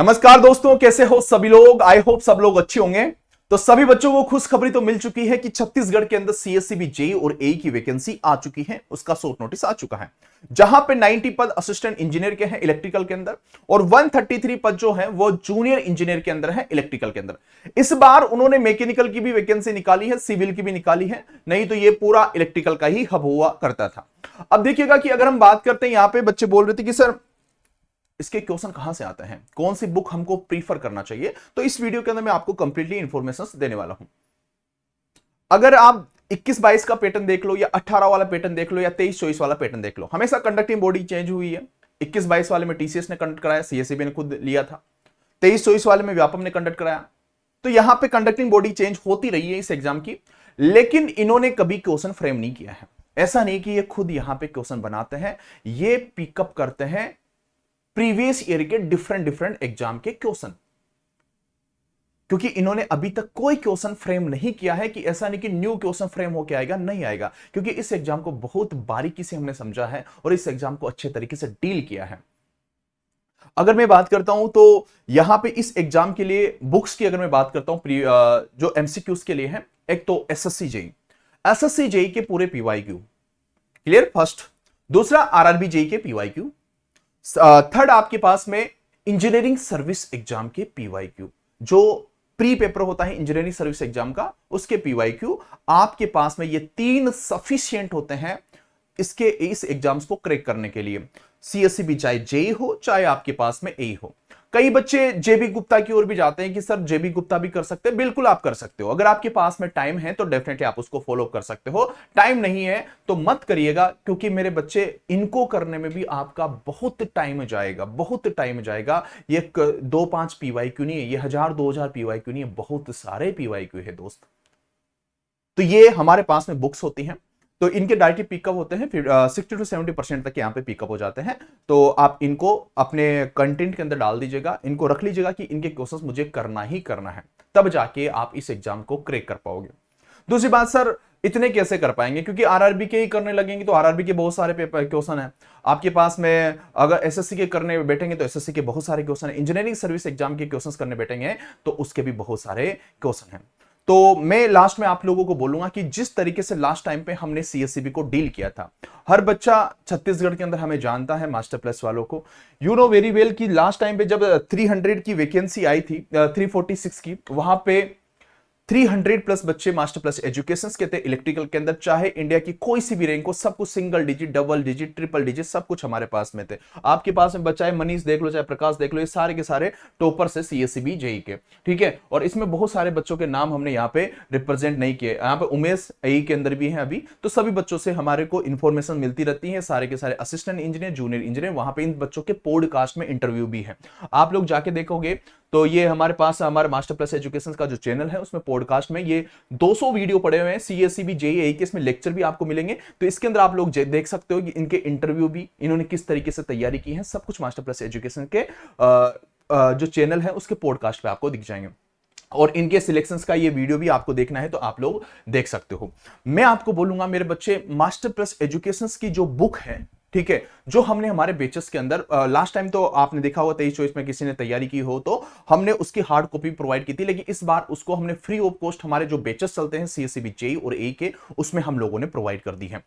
नमस्कार दोस्तों, कैसे हो सभी लोग। आई होप सब लोग अच्छे होंगे। तो सभी बच्चों को खुशखबरी तो मिल चुकी है कि छत्तीसगढ़ के अंदर सीएससीबी जेई और एई की वैकेंसी आ चुकी है। उसका शॉर्ट नोटिस आ चुका है, जहां पे 90 पद असिस्टेंट इंजीनियर के हैं इलेक्ट्रिकल के अंदर, और 133 पद जो है वो जूनियर इंजीनियर के अंदर है इलेक्ट्रिकल के अंदर। इस बार उन्होंने मैकेनिकल की भी वैकेंसी निकाली है, सिविल की भी निकाली है, नहीं तो ये पूरा इलेक्ट्रिकल का ही हब हुआ करता था। अब देखिएगा कि अगर हम बात करते हैं, यहां पे बच्चे बोल रहे थे कि सर इसके क्वेश्चन कहां से आते हैं, कौन सी बुक हमको प्रीफर करना चाहिए, तो इस वीडियो के अंदर मैं आपको कंप्लीटली इंफॉर्मेशन देने वाला हूं। अगर आप 21-22 का पैटर्न देख लो, या 18 वाला पैटर्न देख लो, या 23-24 वाला पैटर्न देख लो, हमेशा कंडक्टिंग बॉडी चेंज हुई है। 21-22 वाले में टीसीएस ने कंडक्ट कराया, सीएसईबी ने खुद लिया था। 23-24 वाले में व्यापम ने कंडक्ट कराया। तो यहां पे कंडक्टिंग बॉडी चेंज होती रही है इस एग्जाम की, लेकिन इन्होंने कभी क्वेश्चन फ्रेम नहीं किया है। ऐसा नहीं कि ये खुद यहां पे क्वेश्चन बनाते हैं, ये पिकअप करते हैं प्रीवियस ईयर के डिफरेंट डिफरेंट एग्जाम के क्वेश्चन, क्योंकि इन्होंने अभी तक कोई क्वेश्चन फ्रेम नहीं किया है कि ऐसा नहीं कि न्यू क्वेश्चन फ्रेम होके आएगा, नहीं आएगा, क्योंकि इस एग्जाम को बहुत बारीकी से हमने समझा है और इस एग्जाम को अच्छे तरीके से डील किया है। अगर मैं बात करता हूं तो यहां पे इस एग्जाम के लिए बुक्स की अगर मैं बात करता हूं, जो एमसीक्यूज के लिए है, एक तो एसएससी जेई के पूरे पीवाईक्यू क्लियर फर्स्ट, दूसरा आरआरबी जेई के पीवाईक्यू, थर्ड आपके पास में इंजीनियरिंग सर्विस एग्जाम के पीवाईक्यू, जो प्री पेपर होता है इंजीनियरिंग सर्विस एग्जाम का, उसके पीवाईक्यू आपके पास में ये तीन सफिशिएंट होते हैं इसके इस एग्जाम्स को क्रैक करने के लिए। सीएससीबी चाहे जेई हो चाहे आपके पास में एई हो। कई बच्चे जेबी गुप्ता की ओर भी जाते हैं कि सर जेबी गुप्ता भी कर सकते हैं, बिल्कुल आप कर सकते हो। अगर आपके पास में टाइम है तो डेफिनेटली आप उसको फॉलो कर सकते हो, टाइम नहीं है तो मत करिएगा, क्योंकि मेरे बच्चे इनको करने में भी आपका बहुत टाइम जाएगा, बहुत टाइम जाएगा। ये 2-5 पीवाईक्यू नहीं है, ये 1000-2000 पीवाईक्यू नहीं है, बहुत सारे पीवाईक्यू है दोस्त। तो ये हमारे पास में बुक्स होती हैं, तो इनके डायरेक्टली पिकअप होते हैं, फिर 60-70% तक यहाँ पे पिकअप हो जाते हैं। तो आप इनको अपने कंटेंट के अंदर डाल दीजिएगा, इनको रख लीजिएगा कि इनके क्वेश्चंस मुझे करना ही करना है, तब जाके आप इस एग्जाम को क्रैक कर पाओगे। दूसरी बात, सर इतने कैसे कर पाएंगे, क्योंकि आरआरबी के ही करने लगेंगे तो आरआरबी के बहुत सारे पेपर क्वेश्चन है आपके पास में। अगर एसएससी के करने बैठेंगे तो एसएससी के बहुत सारे क्वेश्चन है, इंजीनियरिंग सर्विस एग्जाम के क्वेश्चंस करने बैठेंगे तो उसके भी बहुत सारे क्वेश्चन हैं। तो मैं लास्ट में आप लोगों को बोलूंगा कि जिस तरीके से लास्ट टाइम पे हमने सीएससीबी को डील किया था, हर बच्चा छत्तीसगढ़ के अंदर हमें जानता है, मास्टर प्लस वालों को यू नो वेरी वेल कि लास्ट टाइम पे जब 300 की वैकेंसी आई थी, 346 की, वहां पे 300 प्लस बच्चे मास्टर प्लस एजुकेशन के थे इलेक्ट्रिकल के अंदर, चाहे इंडिया की कोई सी भी रैंक हो, सब कुछ single digit, double digit, triple digit, सब कुछ हमारे पास में थे। आपके पास में बच्चा है मनीष देख लो, चाहे प्रकाश देख लो, ये सारे के सारे टॉपर से सीएससीबी जेई के, ठीक है। और इसमें बहुत सारे बच्चों के नाम हमने यहाँ पे रिप्रेजेंट नहीं किए, यहाँ पे उमेश एई के अंदर भी है अभी। तो सभी बच्चों से हमारे को इंफॉर्मेशन मिलती रहती है, सारे के सारे असिस्टेंट इंजीनियर, जूनियर इंजीनियर, वहां पे इन बच्चों के पॉडकास्ट में इंटरव्यू भी है, आप लोग जाके देखोगे तो ये हमारे पास हमारे मास्टर प्लस एजुकेशन का जो चैनल है उसमें पॉडकास्ट में ये 200 वीडियो पड़े हुए हैं सीएससीबी जेई के, इसमें लेक्चर भी आपको मिलेंगे। तो इसके अंदर आप लोग देख सकते हो कि इनके इंटरव्यू भी, इन्होंने किस तरीके से तैयारी की है, सब कुछ मास्टर प्लस एजुकेशन के जो चैनल है उसके पॉडकास्ट पे आपको दिख जाएंगे। और इनके सिलेक्शंस का ये वीडियो भी आपको देखना है तो आप लोग देख सकते हो। मैं आपको बोलूंगा मेरे बच्चे, मास्टर प्लस एजुकेशन की जो बुक है, ठीक है, जो हमने हमारे बेचेस के अंदर लास्ट टाइम तो आपने देखा होगा 23-24 में किसी ने तैयारी की हो तो हमने उसकी हार्ड कॉपी प्रोवाइड की थी, लेकिन इस बार उसको हमने फ्री ऑफ कॉस्ट हमारे जो बेचेस चलते हैं सीएससीबी जेई और एई के, उसमें हम लोगों ने प्रोवाइड कर दी है।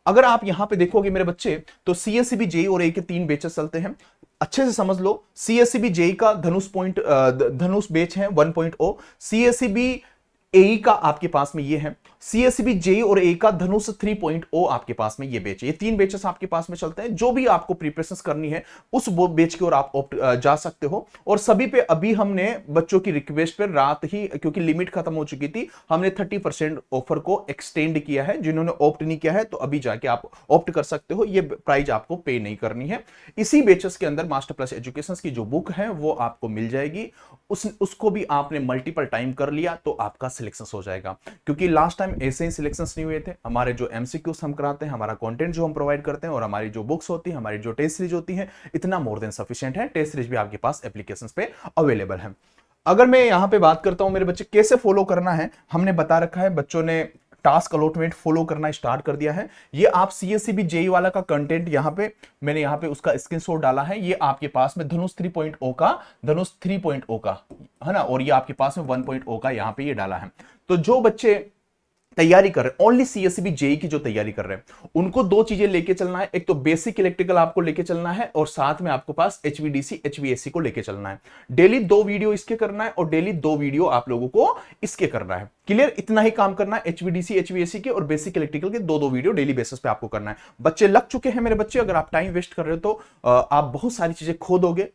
अगर आप यहां पे देखोगे मेरे बच्चे, तो सीएससीबी जेई और एई के 3 बेचेस चलते हैं, अच्छे से समझ लो। सीएससीबी जेई का धनुष बेच है 1.0, सीएससीबी एई का आपके पास में ये है, सीएससीबी जेई और एई का धनुष 3.0 आपके पास में ये बेच है। ये 3 बेचेस आपके पास में चलते हैं, जो भी आपको प्रिपरेशन करनी है उस बेच की ओर आप जा सकते हो। और सभी पे अभी हमने बच्चों की रिक्वेस्ट पर रात ही, क्योंकि लिमिट खत्म हो चुकी थी, हमने 30% ऑफर को एक्सटेंड किया है। जिन्होंने ऑप्ट नहीं किया है तो अभी जाके आप ऑप्ट कर सकते हो, ये प्राइस आपको पे नहीं करनी है। इसी बेचेस के अंदर मास्टर प्लस एजुकेशन की जो बुक है वो आपको मिल जाएगी, उसको भी आपने मल्टीपल टाइम कर लिया तो आपका सिलेक्शन हो जाएगा। क्योंकि लास्ट टाइम ऐसे ही सिलेक्शन नहीं हुए थे, हमारे जो एमसीक्यूज हम कराते हैं, हमारा कंटेंट जो हम प्रोवाइड करते हैं, और हमारी जो बुक्स होती है, हमारी जो टेस्ट सीरीज होती है, इतना मोर देन सफिशिएंट है। टेस्ट सीरीज भी आपके पास एप्लीकेशन पे अवेलेबल है। अगर मैं यहां पे बात करता हूं मेरे बच्चे कैसे फॉलो करना है, हमने बता रखा है, बच्चों ने टास्क अलॉटमेंट फॉलो करना स्टार्ट कर दिया है। ये आप सीएससीबी जेई वाला का कंटेंट यहां पे मैंने यहां पे उसका स्क्रीनशॉट डाला है। ये आपके पास में धनुष 3.0 का है ना, और ये आपके पास में 1.0 का यहां पे ये डाला है। तो जो बच्चे तैयारी कर रहे हैं, ओनली सीएससीबी जेई की जो तैयारी कर रहे हैं, उनको दो चीजें लेके चलना है। एक तो बेसिक इलेक्ट्रिकल आपको लेके चलना है, और साथ में आपको पास एचवीडीसी एचवीएससी को लेके चलना है। डेली 2 वीडियो इसके करना है, और डेली 2 वीडियो आप लोगों को इसके करना है। क्लियर, इतना ही काम करना है। एचवीडीसी एचवीएससी के और बेसिक इलेक्ट्रिकल के 2 वीडियो डेली बेसिस पे आपको करना है। बच्चे लग चुके हैं मेरे बच्चे, अगर आप टाइम वेस्ट कर रहे हो तो आप बहुत सारी चीजें खो दोगे।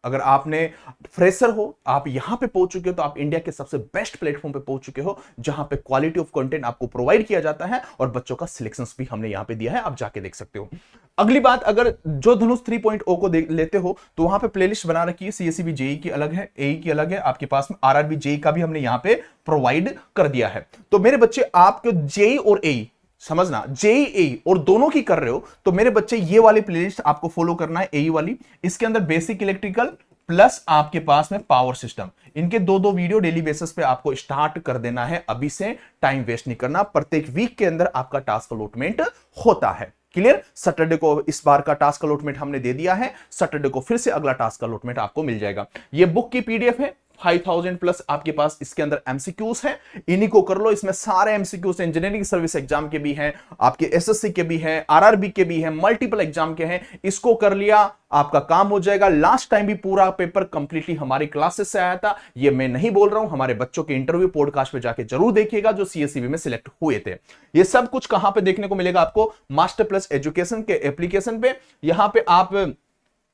अगर आपने फ्रेशर हो, आप यहां पे पहुंच चुके हो, तो आप इंडिया के सबसे बेस्ट प्लेटफॉर्म पे पहुंच चुके हो, जहां पे क्वालिटी ऑफ कंटेंट आपको प्रोवाइड किया जाता है, और बच्चों का सिलेक्शंस भी हमने यहां पे दिया है, आप जाके देख सकते हो। अगली बात, अगर जो धनुष 3.0 को लेते हो तो वहां पे प्लेलिस्ट बना रखी है। सीएससीबी जेई की अलग है, एई की अलग है, आपके पास में आरआरबी जेई का भी हमने यहां पे प्रोवाइड कर दिया है। तो मेरे बच्चे, आपके जेई और एई समझना, जेई और दोनों की कर रहे हो, तो मेरे बच्चे ये वाली प्लेलिस्ट आपको फॉलो करना है, एई वाली। इसके अंदर बेसिक इलेक्ट्रिकल प्लस आपके पास में पावर सिस्टम, इनके 2 वीडियो डेली बेसिस पे आपको स्टार्ट कर देना है अभी से, टाइम वेस्ट नहीं करना। प्रत्येक वीक के अंदर आपका टास्क अलॉटमेंट होता है। क्लियर, सैटरडे को इस बार का टास्क अलॉटमेंट हमने दे दिया है, सैटरडे को फिर से अगला टास्क अलॉटमेंट आपको मिल जाएगा। ये बुक की पीडीएफ है, 5000 प्लस आपके पास इसके अंदर एमसीक्यूज हैं, इन्हीं को कर लो। इसमें सारे एमसीक्यूज इंजीनियरिंग सर्विस एग्जाम के भी हैं, आपके एसएससी के भी हैं, आरआरबी के भी हैं, मल्टीपल एग्जाम के हैं। इसको कर लिया, आपका काम हो जाएगा। लास्ट टाइम भी पूरा पेपर कंप्लीटली हमारी क्लासेस से आया था, ये मैं नहीं बोल रहा हूं, हमारे बच्चों के इंटरव्यू पॉडकास्ट पे जाके जरूर देखिएगा, जो सीएससीबी में सिलेक्ट हुए थे। ये सब कुछ कहां पे देखने को मिलेगा आपको? मास्टर प्लस एजुकेशन के एप्लीकेशन पे। यहां पे आप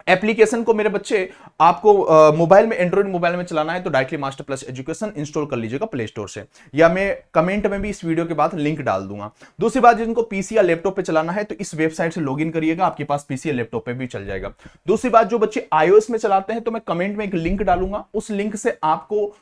एप्लीकेशन को मेरे बच्चे आपको मोबाइल में, एंड्रॉइड मोबाइल में चलाना है तो directly master plus education install कर लीजिएगा प्ले स्टोर से, या मैं कमेंट में भी इस वीडियो के बाद लिंक डाल दूंगा। दूसरी बात, जिनको पीसी या लैपटॉप पे चलाना है तो इस वेबसाइट से लॉगिन करिएगा, आपके पास पीसी या लैपटॉप पे भी चल जाएगा। दूसरी बात, जो बच्चे आईओएस में चलाते हैं तो मैं कमेंट में एक लिंक डालूंगा, उस लिंक से आपको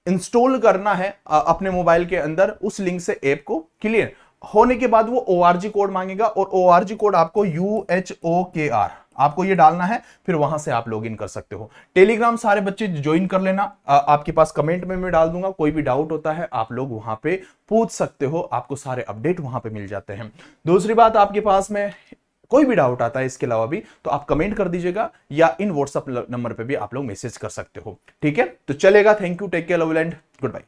इंस्टॉल करना है अपने मोबाइल के अंदर, उस लिंक से ऐप को। क्लियर होने के बाद वो ORG कोड मांगेगा, और ORG कोड आपको UHOKR आपको ये डालना है, फिर वहां से आप लॉगिन कर सकते हो। टेलीग्राम सारे बच्चे ज्वाइन कर लेना, आपके पास कमेंट में मैं डाल दूंगा। कोई भी डाउट होता है आप लोग वहां पे पूछ सकते हो, आपको सारे अपडेट वहां पे मिल जाते हैं। दूसरी बात, आपके पास में कोई भी डाउट आता है इसके अलावा भी, तो आप कमेंट कर दीजिएगा, या इन व्हाट्सएप नंबर पे भी आप लोग मैसेज कर सकते हो। ठीक है, तो चलेगा। Thank you, take care, love and good bye.